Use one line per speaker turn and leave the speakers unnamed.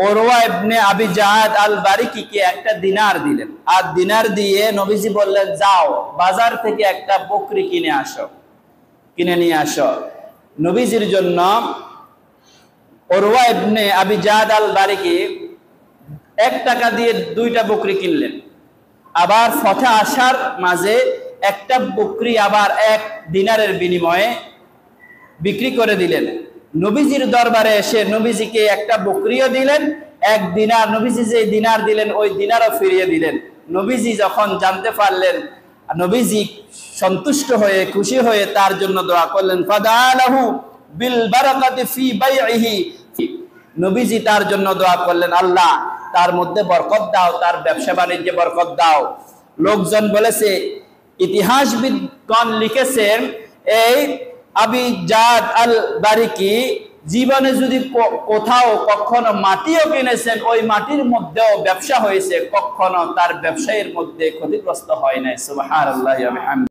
উরওয়া ইবনে আবি জাদ আল বারিকিকে একটা দিনার দিলেন, আর দিনার দিয়ে নবীজি বললেন, যাও বাজার থেকে একটা বকরি কিনে নিয়ে আসো। নবীজির জন্য উরওয়া ইবনে আবি জাদ আল বারিকি 1 টাকা দিয়ে 2টা বকরি কিনলেন। আবার পথে আসার মাঝে একটা বকরি আবার 1 দিনারের বিনিময়ে বিক্রি করে দিলেন। নবীজির দরবারে এসে নবীজিকে একটা বকরিও দিলেন, 1 দিনার, নবীজি যে দিনার দিলেন ওই দিনারও ফিরিয়ে দিলেন। নবীজি যখন জানতে পারলেন, নবীজি সন্তুষ্ট হয়ে খুশি হয়ে তার জন্য দোয়া করলেন, ফাদালাহু বিল বারাকাতি ফি বাইইহি। নবীজি তার জন্য দোয়া করলেন, আল্লাহ তার মধ্যে বরকত দাও, তার ব্যবসা বাণিজ্যে বরকত দাও। লোকজন বলেছে, ইতিহাসবিদগণ লিখেছেন, এই আবি জাদ আল বারিকি জীবনে যদি কোথাও কখনো মাটিও কিনেছেন, ওই মাটির মধ্যেও ব্যবসা হয়েছে, কখনো তার ব্যবসায়ের মধ্যে ক্ষতিগ্রস্ত হয় নাই। সুবহানাল্লাহি ওয়া বিহামদিহি।